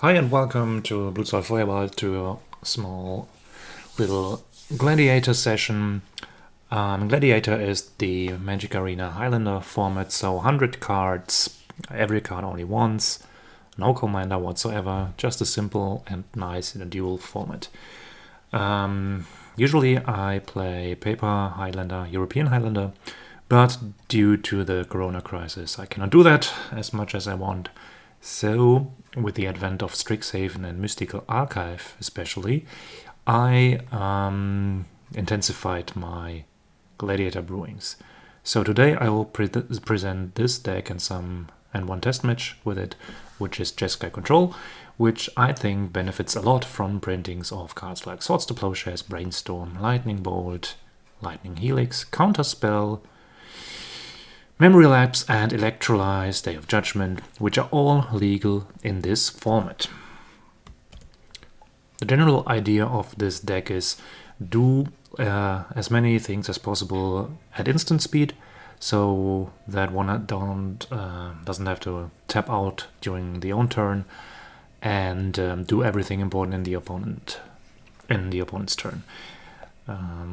Hi and welcome to Blue Soul Feuerball, to a small little Gladiator session. Gladiator is the Magic Arena Highlander format, so 100 cards, every card only once, no commander whatsoever, just a simple and nice in a duel format. Usually I play paper Highlander, European Highlander, but due to the Corona crisis I cannot do that as much as I want. So, with the advent of Strixhaven and Mystical Archive especially, I intensified my Gladiator brewings. So today I will present this deck and one test match with it, which is Jeskai Control, which I think benefits a lot from printings of cards like Swords to Plowshares, Brainstorm, Lightning Bolt, Lightning Helix, Counterspell, Memory Lapse and Electrolyze, Day of Judgment, which are all legal in this format. The general idea of this deck is do as many things as possible at instant speed, so that one doesn't have to tap out during the own turn, and do everything important in the opponent's turn,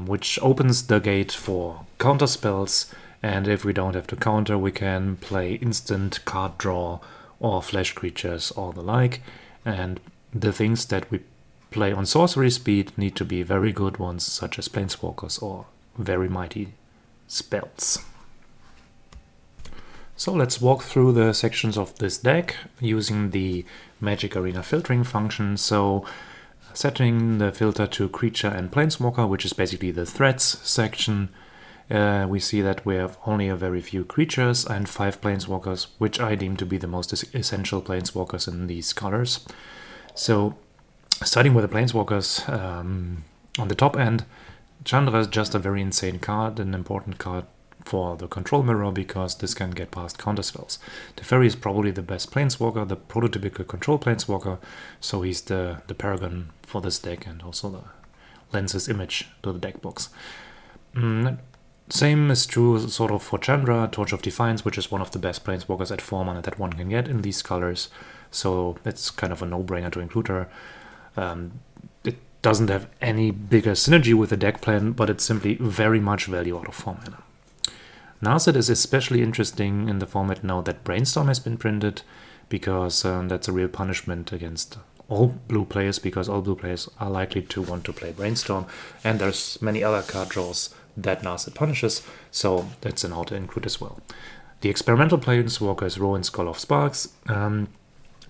which opens the gate for counter spells. And if we don't have to counter, we can play instant card draw or flash creatures or the like. And the things that we play on sorcery speed need to be very good ones, such as planeswalkers or very mighty spells. So let's walk through the sections of this deck using the Magic Arena filtering function. So setting the filter to creature and planeswalker, which is basically the threats section. We see that we have only a very few creatures and 5 planeswalkers, which I deem to be the most essential planeswalkers in these colors. So, starting with the planeswalkers, on the top end, Chandra is just a very insane card, an important card for the control mirror, because this can get past counterspells. Teferi is probably the best planeswalker, the prototypical control planeswalker, so he's the paragon for this deck and also lends his image to the deck box. Same is true sort of for Chandra, Torch of Defiance, which is one of the best planeswalkers at 4 mana that one can get in these colors, so it's kind of a no-brainer to include her. It doesn't have any bigger synergy with the deck plan, but it's simply very much value out of 4 mana. Narset is especially interesting in the format now that Brainstorm has been printed, because that's a real punishment against all blue players, because all blue players are likely to want to play Brainstorm, and there's many other card draws that Narset punishes, so that's an auto include as well. The experimental planeswalker is Rowan Skull of Sparks,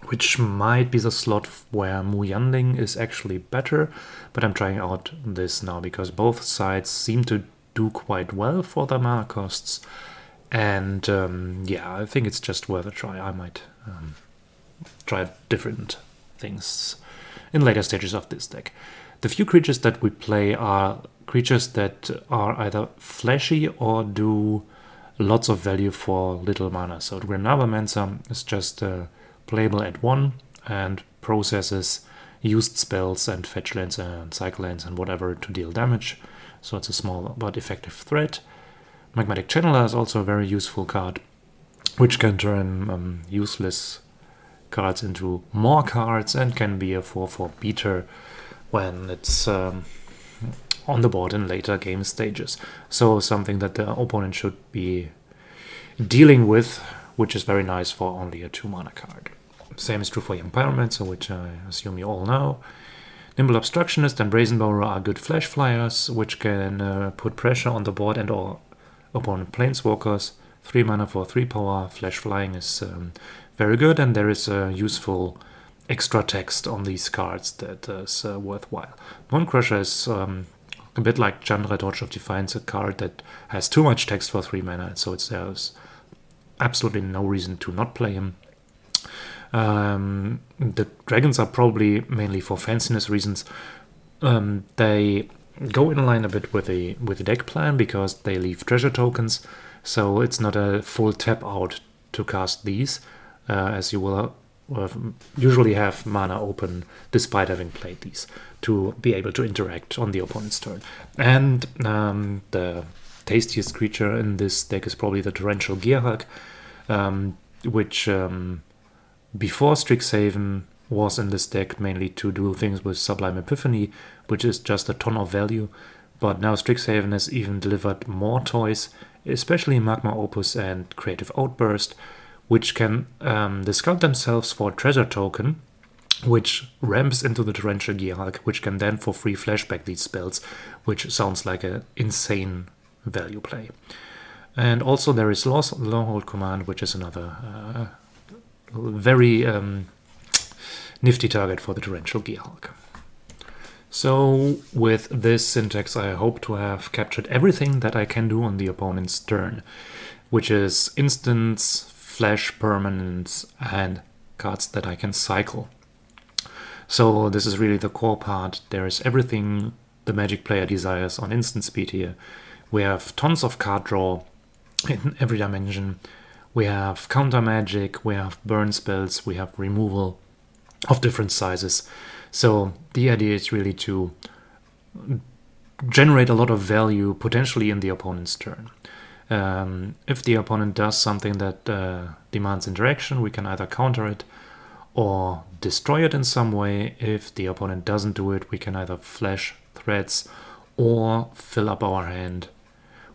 which might be the slot where Mu Yandling is actually better, but I'm trying out this now because both sides seem to do quite well for their mana costs, and yeah, I think it's just worth a try. I might try different things in later stages of this deck. The few creatures that we play are creatures that are either flashy or do lots of value for little mana. So Granavamancer is just playable at 1 and processes used spells and fetch lands and cycle lands and whatever to deal damage. So it's a small but effective threat. Magmatic Channeler is also a very useful card, which can turn useless cards into more cards and can be a 4/4 beater when it's on the board in later game stages. So something that the opponent should be dealing with, which is very nice for only a 2 mana card. Same is true for Young Pyromancer, which I assume you all know. Nimble Obstructionist and Brazen Borer are good flash flyers, which can put pressure on the board and or opponent planeswalkers. 3 mana for 3 power, flash flying is very good, and there is a useful extra text on these cards that is worthwhile. Bone Crusher is a bit like Chandra, Torch of Defiance, a card that has too much text for 3 mana, so there's absolutely no reason to not play him. The dragons are probably mainly for fanciness reasons. They go in line a bit with the deck plan because they leave treasure tokens, so it's not a full tap out to cast these, as you will usually have mana open despite having played these to be able to interact on the opponent's turn. And the tastiest creature in this deck is probably the Torrential Gearhulk, which before Strixhaven was in this deck mainly to do things with Sublime Epiphany, which is just a ton of value. But now Strixhaven has even delivered more toys, especially Magma Opus and Creative Outburst, which can discount themselves for a treasure token, which ramps into the Torrential Gearhulk, which can then for free flashback these spells, which sounds like an insane value play. And also there is Longhold Command, which is another very nifty target for the Torrential Gearhulk. So with this syntax I hope to have captured everything that I can do on the opponent's turn, which is instants, flash permanents, and cards that I can cycle. So this is really the core part. There is everything the Magic player desires on instant speed here. We have tons of card draw in every dimension. We have counter magic, we have burn spells, we have removal of different sizes. So the idea is really to generate a lot of value potentially in the opponent's turn. If the opponent does something that demands interaction, we can either counter it or destroy it in some way. If the opponent doesn't do it, we can either flash threats or fill up our hand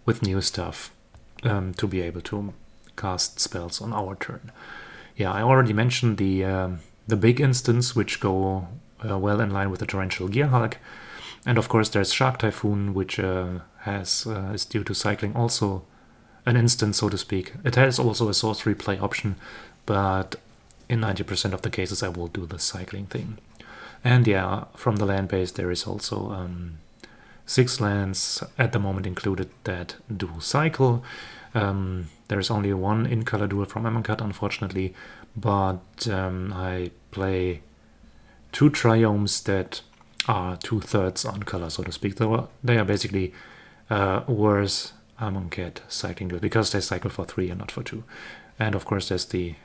with new stuff to be able to cast spells on our turn. Yeah, I already mentioned the big instants, which go well in line with the Torrential Gearhulk. And of course there's Shark Typhoon, which is due to cycling also an instant, so to speak. It has also a sorcery play option, but in 90% of the cases I will do the cycling thing. And yeah, from the land base there is also 6 lands at the moment included that do cycle. There's only one in-color duel from Amonkhet, unfortunately, but I play 2 triomes that are 2/3 on color, so to speak. They are basically worse Amonkhet cycling duel because they cycle for 3 and not for 2. And of course there's the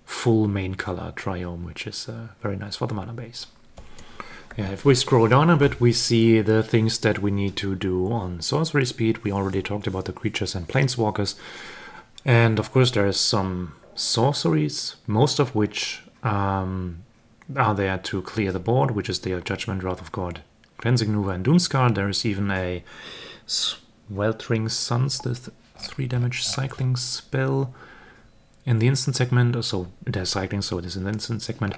full main color triome, which is very nice for the mana base. Yeah, if we scroll down a bit, we see the things that we need to do on sorcery speed. We already talked about the creatures and planeswalkers. And of course there is some sorceries, most of which are there to clear the board, which is the Judgment, Wrath of God, Cleansing Nova, and Doomscar. There is even a Sweltering Suns, the 3 damage cycling spell in the instant segment. So it has cycling, so it is an instant segment.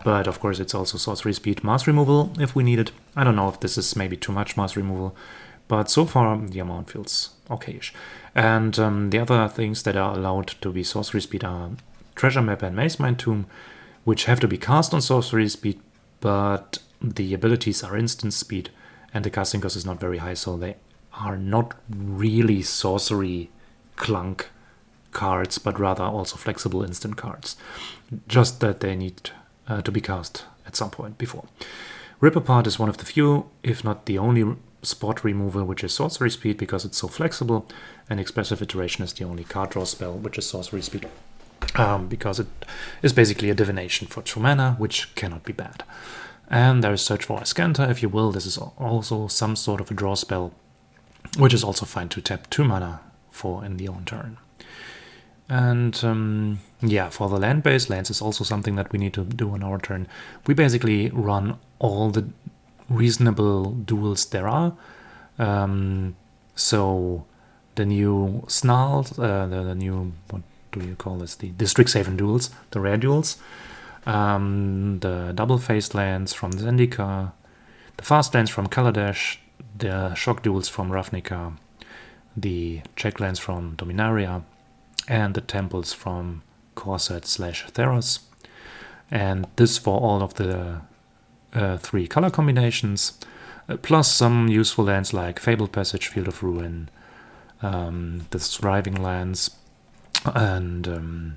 But of course it's also sorcery speed, mass removal if we need it. I don't know if this is maybe too much mass removal, but so far the amount feels okayish. And the other things that are allowed to be sorcery speed are Treasure Map and Maze Mind Tomb, which have to be cast on sorcery speed, but the abilities are instant speed and the casting cost is not very high, so they are not really sorcery clunk cards, but rather also flexible instant cards. Just that they need to be cast at some point before. Rip Apart is one of the few, if not the only spot removal which is sorcery speed because it's so flexible, and Expressive Iteration is the only card draw spell which is sorcery speed. Because it is basically a divination for 2 mana, which cannot be bad. And there is Search for Ascanta, if you will. This is also some sort of a draw spell, which is also fine to tap 2 mana for in the own turn. And yeah, for the land base, lands is also something that we need to do on our turn. We basically run all the reasonable duels there are. So the new Snarls, the new... what do you call this? The Strixhaven duels, the rare duels, the double-faced lands from Zendikar, the fast lands from Kaladesh, the shock duels from Ravnica, the check lands from Dominaria, and the temples from Corset/Theros. And this for all of the 3 color combinations, plus some useful lands like Fabled Passage, Field of Ruin, the Thriving lands, and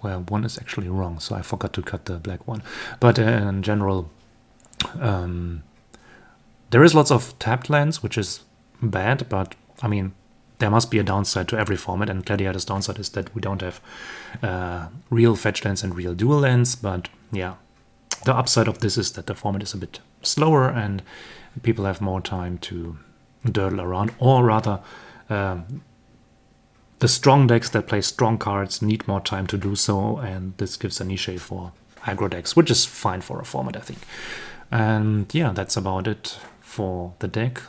well, one is actually wrong, so I forgot to cut the black one. But in general, there is lots of tapped lands, which is bad, but I mean, there must be a downside to every format, and Gladiator's downside is that we don't have real fetch lands and real dual lands. But yeah, the upside of this is that the format is a bit slower and people have more time to dawdle around, or rather the strong decks that play strong cards need more time to do so, and this gives a niche for aggro decks, which is fine for a format, I think. And yeah, that's about it for the deck.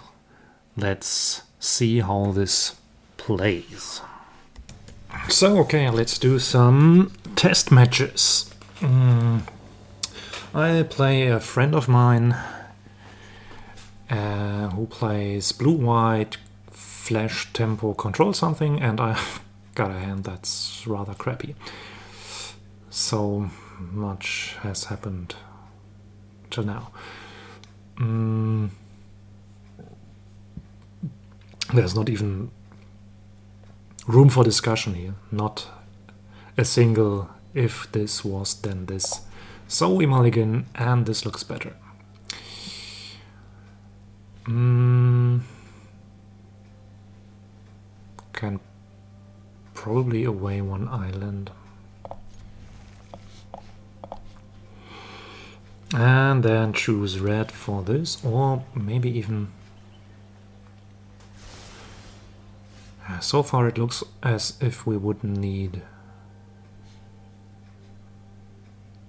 Let's see how this plays. So, okay, let's do some test matches. I play a friend of mine who plays blue-white, flash, tempo, control something, and I've got a hand that's rather crappy. So much has happened till now. There's not even room for discussion here. Not a single if this was then this. So we mulligan and this looks better. Can probably away one island. And then choose red for this, or maybe even... So far it looks as if we would need...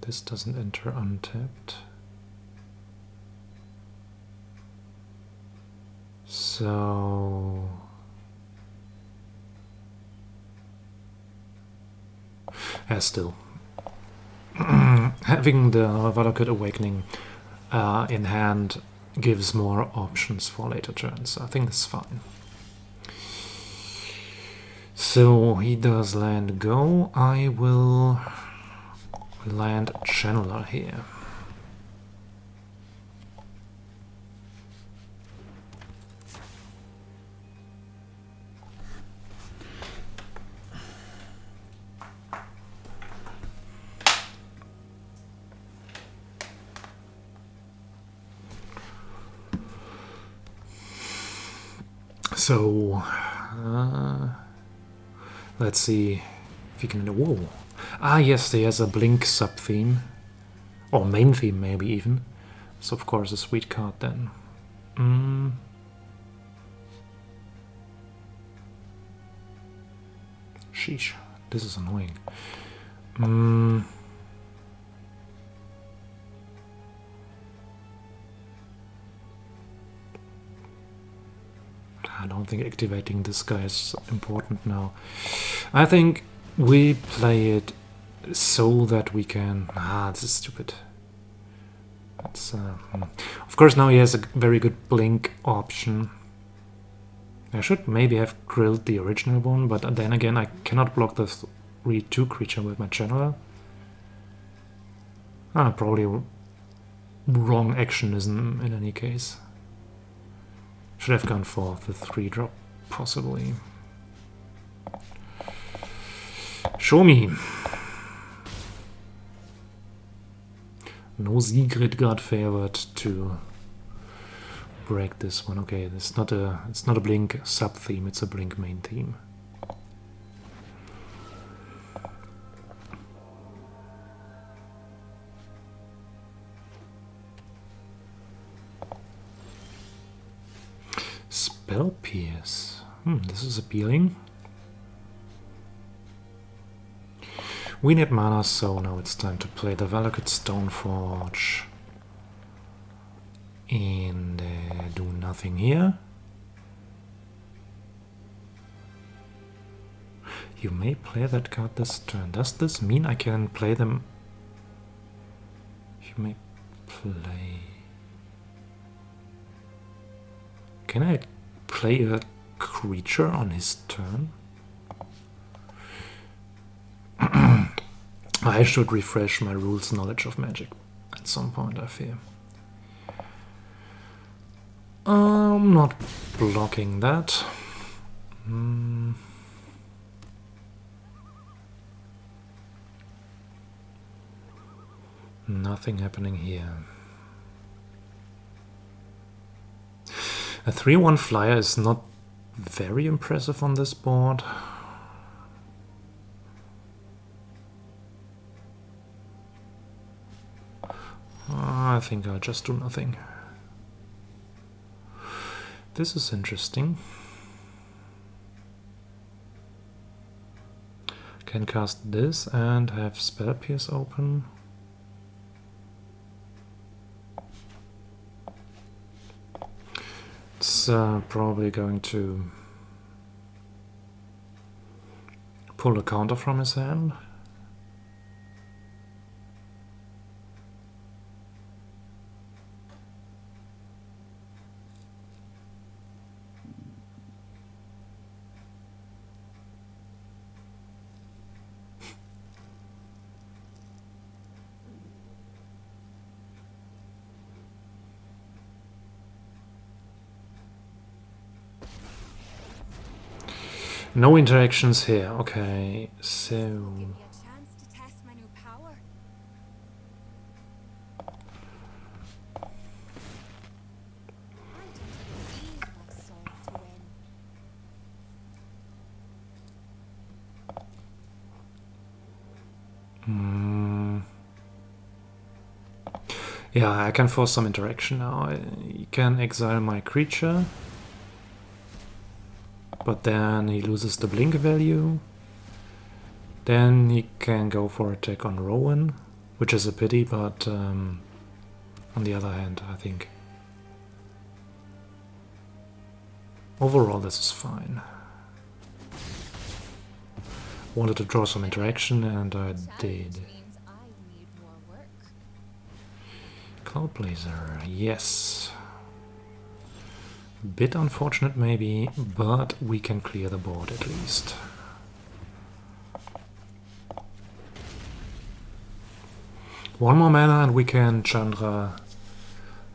This doesn't enter untapped. So... still. Having the Valakut Awakening in hand gives more options for later turns. I think that's fine. So he does land go. I will land Channeler here. So, let's see if you can... Whoa! Ah, yes, he has a Blink sub-theme. Or main theme, maybe even. So, of course, a sweet card then. Sheesh, this is annoying. I don't think activating this guy is important now. I think we play it so that we can... this is stupid. It's, of course, now he has a very good blink option. I should maybe have grilled the original one, but then again, I cannot block the 3/2 creature with my channeler. Probably wrong actionism in any case. Should have gone for the 3-drop, possibly. Show me. No Sigrid got favored to break this one. Okay, it's not a Blink sub-theme, it's a Blink main theme. Spell Pierce. This is appealing. We need mana, so now it's time to play the Valakut Stoneforge. And do nothing here. You may play that card this turn. Does this mean I can play them? You may play... Can I play a creature on his turn? I should refresh my rules knowledge of Magic at some point, I fear. I'm not blocking that. Nothing happening here. A 3/1 flyer is not very impressive on this board. I think I'll just do nothing. This is interesting. Can cast this and have Spell Pierce open. It's probably going to pull a counter from his hand. No interactions here. Okay, so Give me a chance to test my new power. I don't believe my soul to win. yeah, I can force some interaction now. I can exile my creature, but then he loses the blink value. Then he can go for attack on Rowan, which is a pity, but on the other hand, I think overall this is fine. Wanted to draw some interaction and I did. Means I need more work. Cloud Blazer, yes. Bit unfortunate maybe, but we can clear the board at least. One more mana and we can Chandra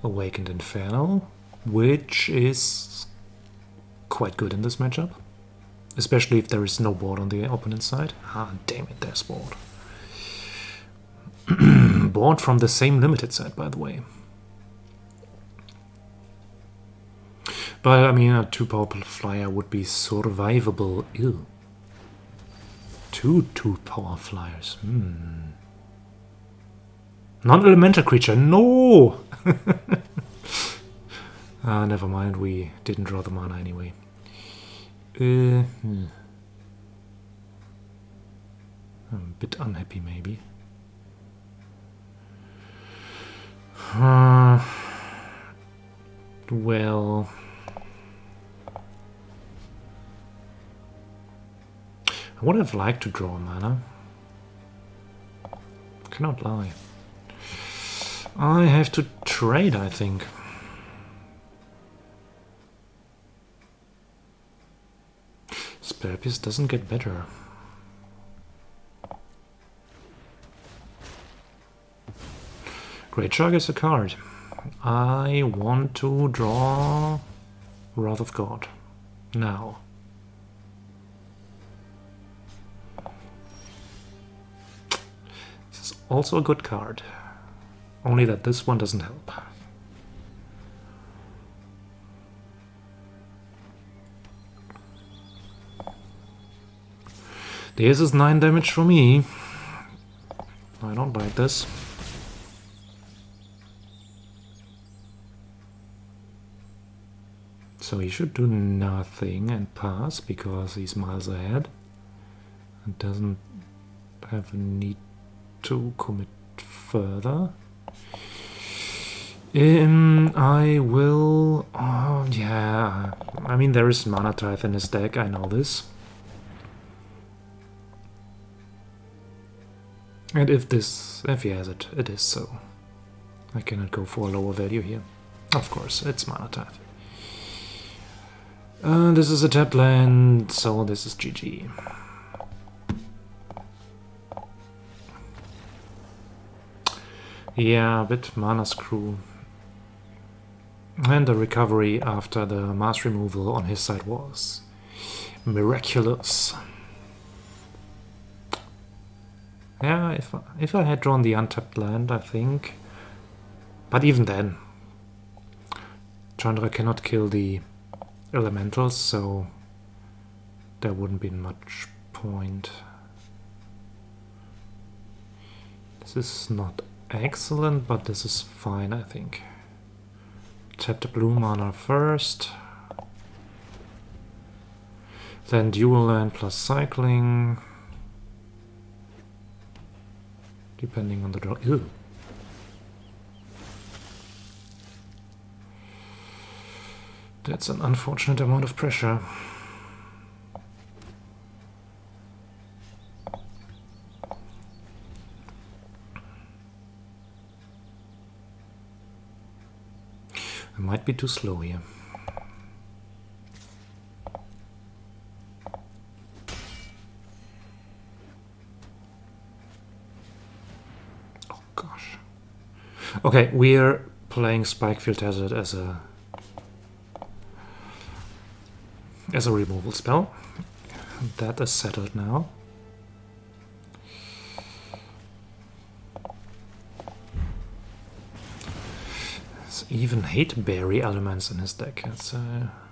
Awakened Inferno, which is quite good in this matchup. Especially if there is no board on the opponent's side. Ah, damn it, there's board. Board from the same limited side, by the way. But, I mean, a 2-power flyer would be survivable. Ew. Two 2-power flyers. Non-elemental creature, no! Never mind, we didn't draw the mana anyway. I'm a bit unhappy, maybe. Well... I would have liked to draw a mana. Cannot lie. I have to trade, I think. Spellpiece doesn't get better. Great Shark is a card. I want to draw Wrath of God. Now. This is also a good card. Only that this one doesn't help. This is 9 damage for me. I don't like this. So he should do nothing and pass because he's miles ahead and doesn't have a need to commit further. I will... Oh, yeah. I mean, there is Mana Tithe in his deck, I know this. And if he has it, it is so. I cannot go for a lower value here. Of course, it's Mana Tithe. This is a tapped land, so this is GG. Yeah, a bit mana screw. And the recovery after the mass removal on his side was miraculous. Yeah, if I had drawn the untapped land, I think. But even then, Chandra cannot kill the elementals, so there wouldn't be much point. This is not excellent, but this is fine, I think. Tap the blue mana first. Then dual land plus cycling. Depending on the draw. Ew. That's an unfortunate amount of pressure. I might be too slow here. Oh gosh. Okay, we're playing Spikefield Hazard as a removal spell. That is settled now. There's even hate berry elements in his deck. It's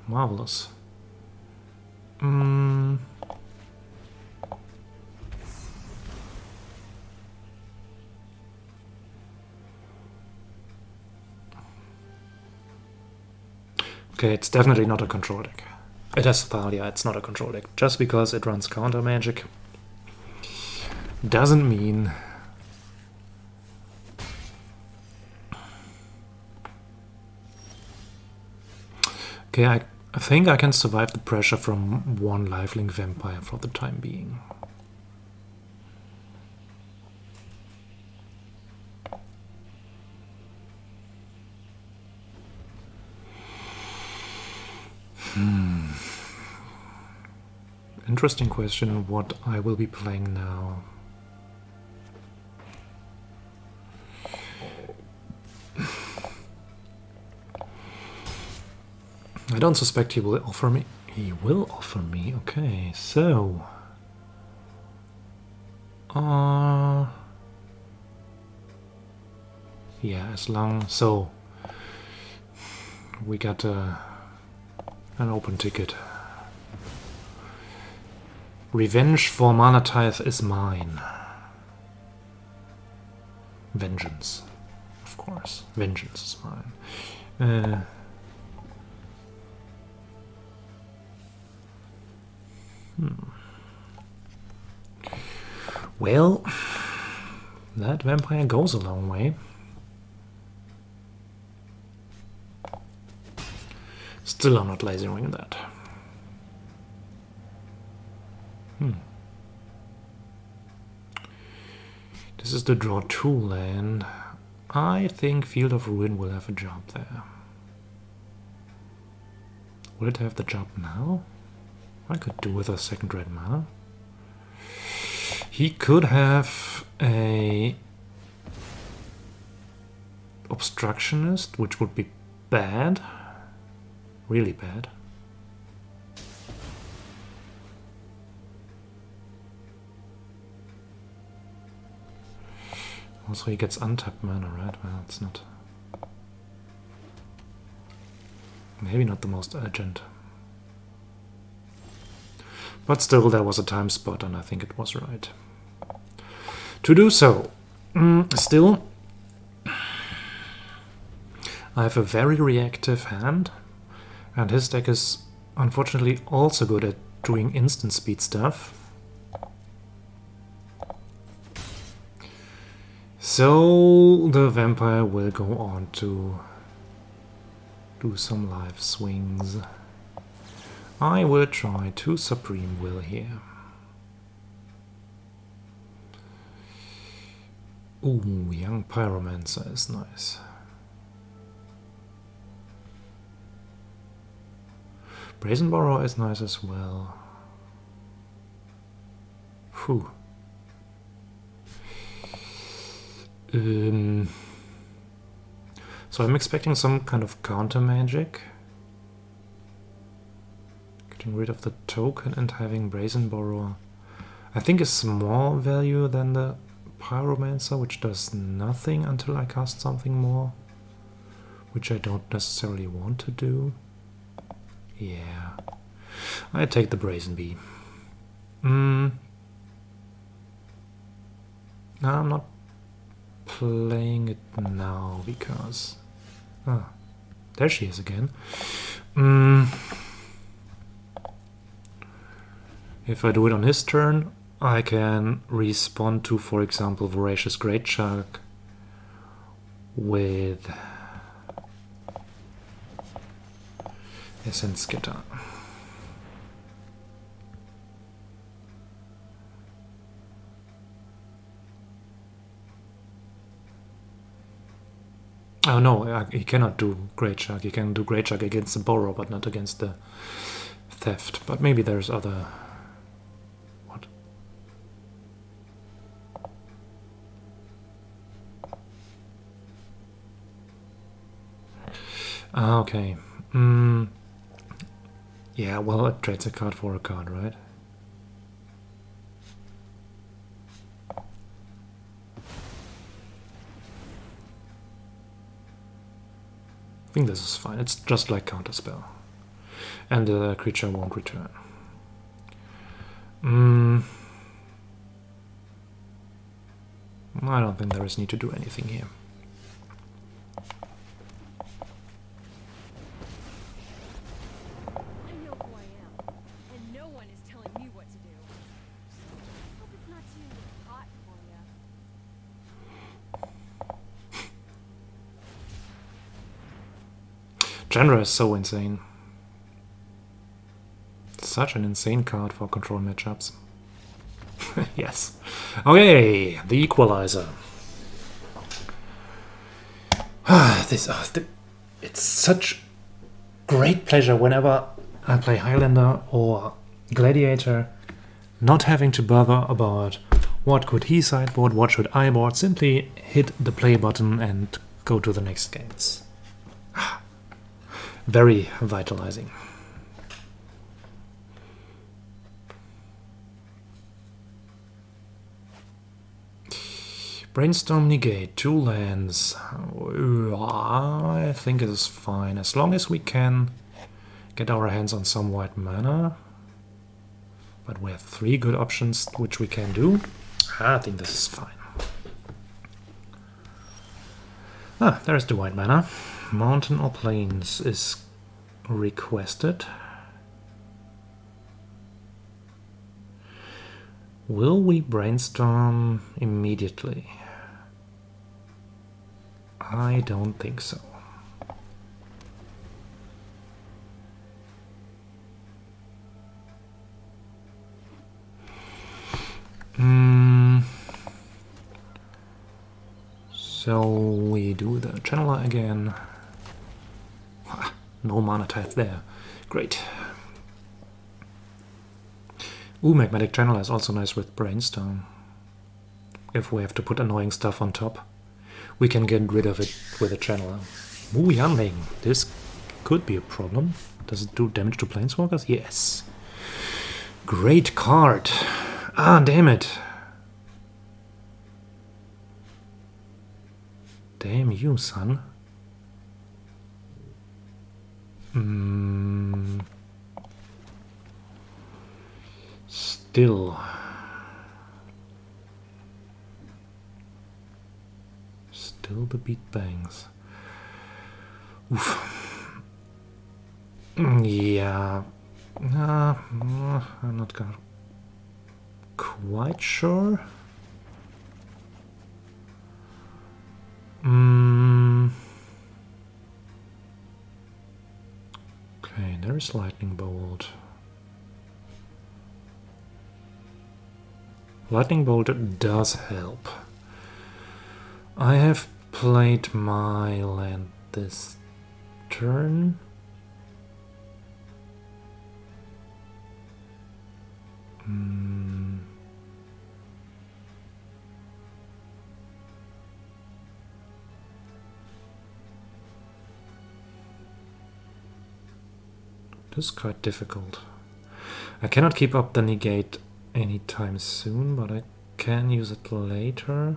marvelous. Okay, it's definitely not a control deck. It has Thalia, it's not a control deck. Just because it runs counter magic doesn't mean... Okay, I think I can survive the pressure from one lifelink vampire for the time being. Interesting question what I will be playing now. I don't suspect he will offer me. He will offer me, okay, so... yeah, as long... So... We got an open ticket. Revenge for Mana Tithe is mine. Vengeance. Of course. Vengeance is mine. Well, that vampire goes a long way. Still I'm not lasering that. This is the draw 2 land. I think Field of Ruin will have a job there. Will it have the job now? I could do with a second red mana. He could have a Obstructionist, which would be bad. Really bad. Also he gets untapped mana, right? Well, it's not... Maybe not the most urgent. But still, there was a time spot, and I think it was right to do so. Still, I have a very reactive hand, and his deck is unfortunately also good at doing instant speed stuff. So the vampire will go on to do some live swings. I will try 2 Supreme Will here. Ooh, Young Pyromancer is nice. Brazen Borrower is nice as well. Phew. So I'm expecting some kind of counter magic. Getting rid of the token and having Brazen Borrower, I think, is more value than the Pyromancer, which does nothing until I cast something more, which I don't necessarily want to do. Yeah, I take the Brazen Bee. No, I'm not playing it now because... Ah, there she is again. If I do it on his turn, I can respond to, for example, Voracious Great Shark with Essence Getter. Oh no, he cannot do Great Shark. He can do Great Shark against the Borrow, but not against the Theft. But maybe there's other... What? Ah, okay. Yeah, well, it trades a card for a card, right? I think this is fine. It's just like Counterspell. And the creature won't return. I don't think there is need to do anything here. I know who I am, and no one is telling me what to do. Hope it's not too hot for ya. Chandra is so insane. Such an insane card for control matchups. Yes. Okay, the Equalizer. It's such great pleasure whenever I play Highlander or Gladiator, not having to bother about what could he sideboard, what should I board, simply hit the play button and go to the next games. Very vitalizing. Brainstorm negate, 2 lands. I think it is fine, as long as we can get our hands on some white mana. But we have 3 good options which we can do. I think this is fine. Ah, there's the white mana. Mountain or Plains is requested. Will we brainstorm immediately? I don't think so. So we do the Channeler again. No mana type there. Great. Ooh, Magmatic Channeler is also nice with Brainstorm. If we have to put annoying stuff on top, we can get rid of it with a Channeler. Ooh, Yanling. This could be a problem. Does it do damage to Planeswalkers? Yes. Great card. Ah, damn it. Damn you, son. Still the beat bangs. Oof. Yeah. I'm not quite sure. Okay, there's Lightning Bolt. Lightning Bolt does help. I have played my land this turn. This is quite difficult. I cannot keep up the negate anytime soon, but I can use it later.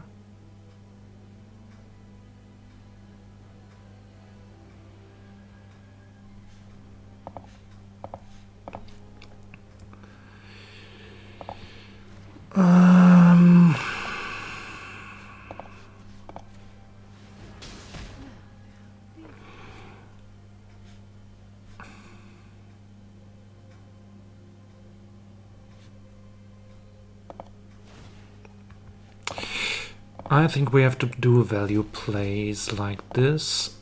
I think we have to do value plays like this.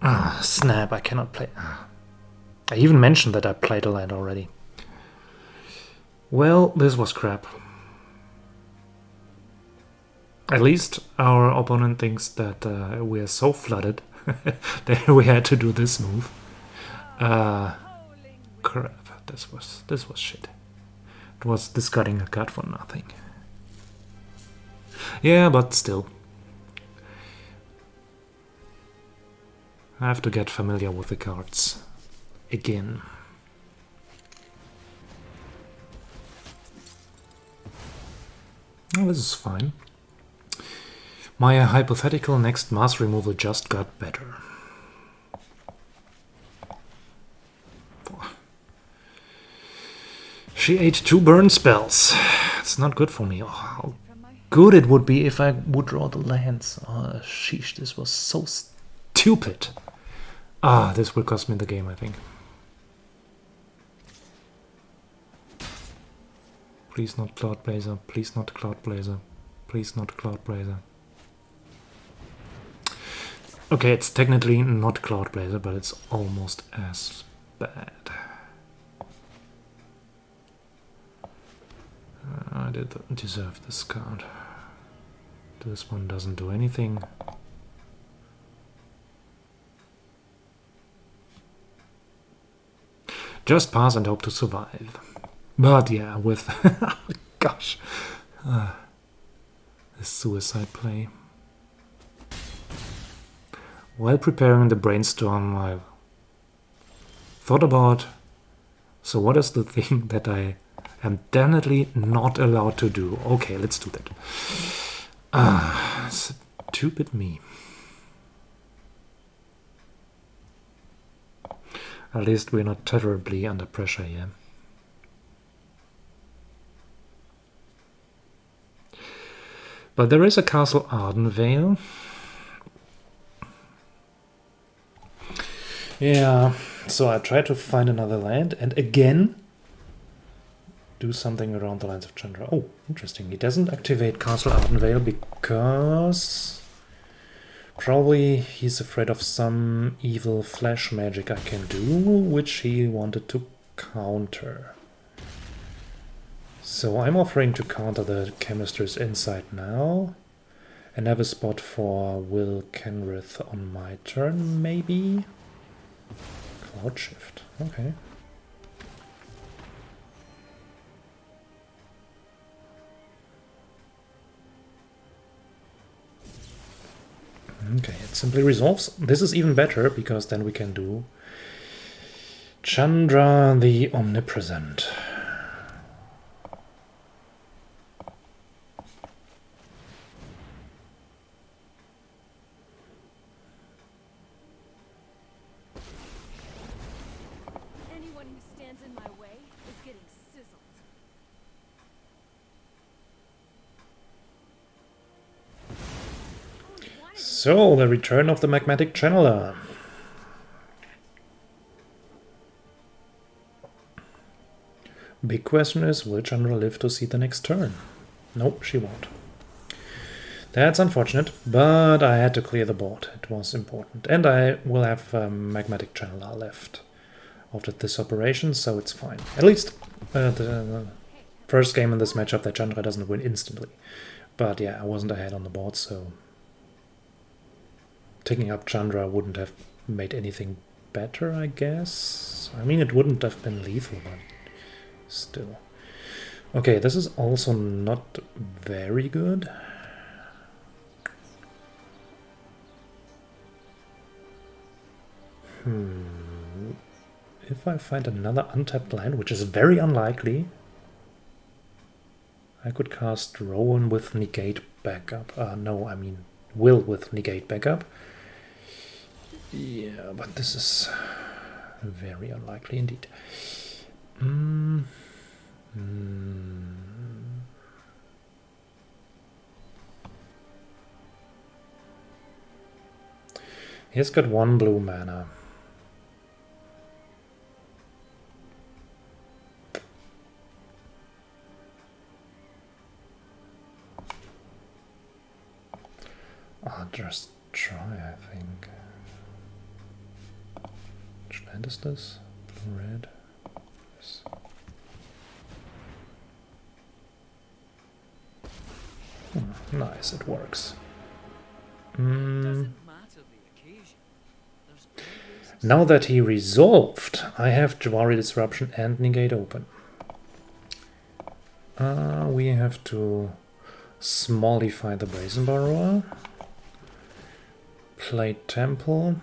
Ah, snap, I cannot play. I even mentioned that I played a land already. Well, this was crap. At least our opponent thinks that we are so flooded that we had to do this move. Crap, this was shit. It was discarding a card for nothing. Yeah, but still. I have to get familiar with the cards again. Oh, this is fine. My hypothetical next mass removal just got better. She ate 2 burn spells. It's not good for me. Oh, how good it would be if I would draw the lands. Oh, sheesh, this was so stupid. Ah, this will cost me the game, I think. Please not Cloud Blazer, please not Cloud Blazer, please not Cloud Blazer. Okay, it's technically not Cloud Blazer, but it's almost as bad. I did deserve this card. This one doesn't do anything. Just pass and hope to survive. But yeah, with... gosh. This suicide play. While preparing the brainstorm, I thought about... So what is the thing that I am definitely not allowed to do? Okay, let's do that. Stupid me. At least we're not terribly under pressure here. But there is a Castle Ardenvale. Yeah, so I try to find another land and again do something around the lines of Chandra. Oh, interesting. He doesn't activate Castle Ardenvale because probably he's afraid of some evil flash magic I can do, which he wanted to counter. So I'm offering to counter the Chemist's Insight now and have a spot for Will Kenrith on my turn, maybe? Cloud Shift, okay. Okay, it simply resolves. This is even better, because then we can do Chandra the Omnipresent. Anyone who stands in my way is getting sizzled. So, the return of the Magmatic Channeler. Big question is, will Chandra live to see the next turn? Nope, she won't. That's unfortunate, but I had to clear the board. It was important. And I will have Magmatic Channeler left after this operation, so it's fine. At least the first game in this matchup that Chandra doesn't win instantly. But yeah, I wasn't ahead on the board, so taking up Chandra wouldn't have made anything better, I guess. I mean, it wouldn't have been lethal, but still. Okay, this is also not very good. If I find another untapped land, which is very unlikely, I could cast Rowan with Negate backup. No, I mean Will with Negate backup. Yeah, but this is very unlikely indeed. He's got 1 blue mana. I'll just try, I think. land is this? Blue, red. Yes. Nice, it works. Now that he resolved, I have Jawari Disruption and Negate open. We have to smallify the Brazen Borrower. Play Temple.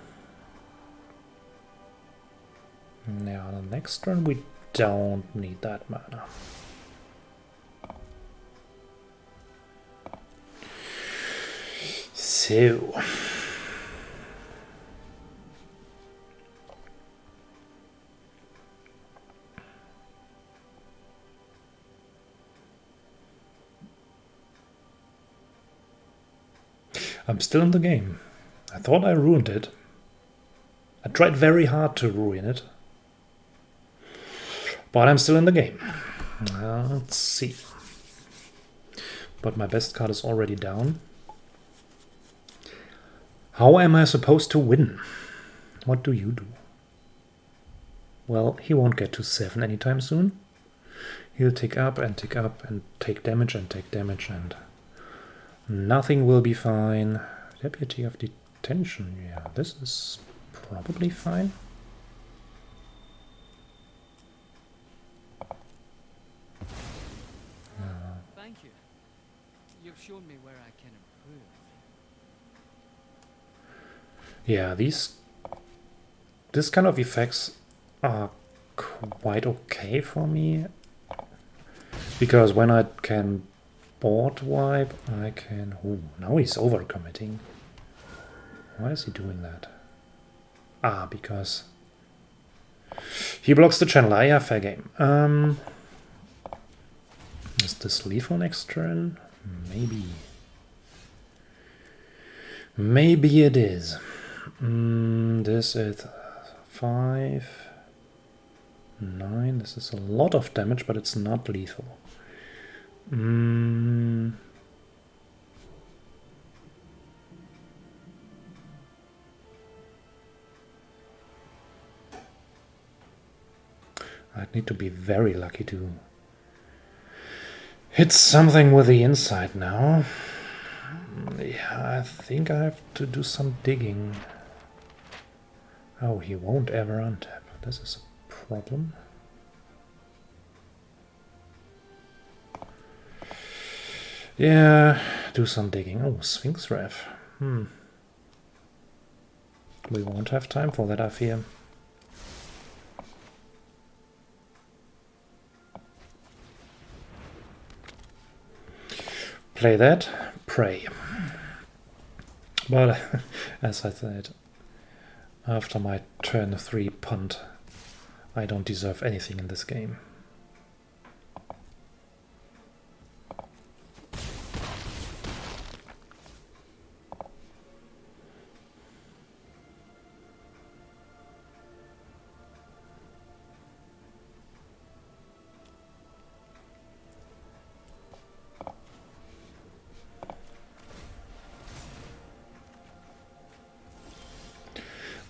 Now the next turn we don't need that mana. So I'm still in the game. I thought I ruined it. I tried very hard to ruin it. But I'm still in the game. Let's see. But my best card is already down. How am I supposed to win? What do you do? Well, he won't get to 7 anytime soon. He'll tick up and take damage and nothing will be fine. Deputy of Detention. Yeah, this is probably fine. Thank you. You've shown me where I can improve. Yeah, this kind of effects are quite okay for me. Because when I can board wipe, I can... Oh, now he's overcommitting. Why is he doing that? Ah, because he blocks the channel. Yeah, fair game. Is this lethal next turn? Maybe. Maybe it is. This is 5, 9. This is a lot of damage, but it's not lethal. I'd need to be very lucky to hit something with the inside now. Yeah, I think I have to do some digging. Oh, he won't ever untap. This is a problem. Yeah, do some digging. Oh, Sphinx Ref. We won't have time for that, I fear. Play that, pray. But as I said, after my turn 3 punt, I don't deserve anything in this game.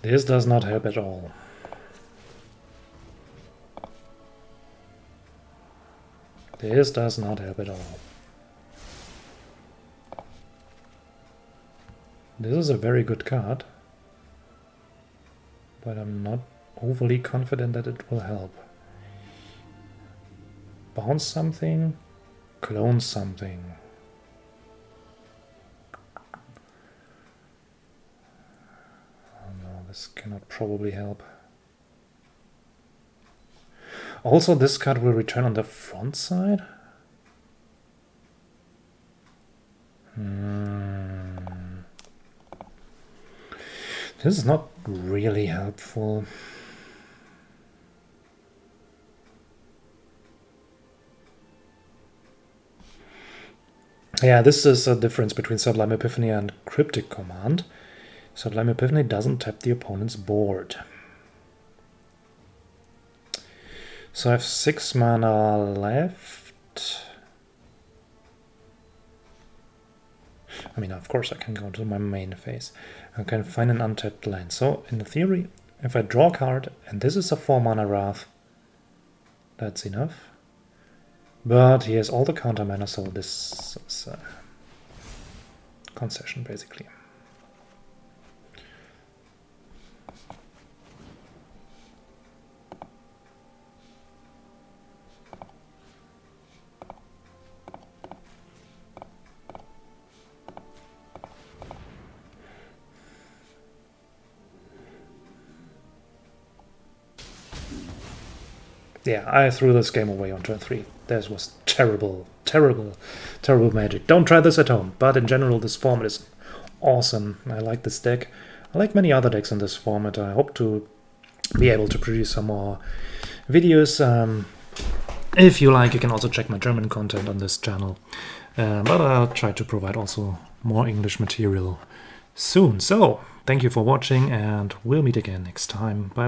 This does not help at all. This does not help at all. This is a very good card, but I'm not overly confident that it will help. Bounce something, clone something. This cannot probably help. Also, this card will return on the front side. This is not really helpful. Yeah, this is a difference between Sublime Epiphany and Cryptic Command. Sublime Epiphany doesn't tap the opponent's board. So I have 6 mana left. I mean, of course I can go to my main phase. I can find an untapped land. So, in theory, If I draw a card, and this is a 4-mana Wrath, that's enough. But he has all the counter mana, so this is a concession, basically. Yeah, I threw this game away on turn 3. This was terrible, terrible, terrible magic. Don't try this at home, but in general this format is awesome. I like this deck. I like many other decks in this format. I hope to be able to produce some more videos. If you like, you can also check my German content on this channel. But I'll try to provide also more English material soon. So, thank you for watching, and we'll meet again next time. Bye.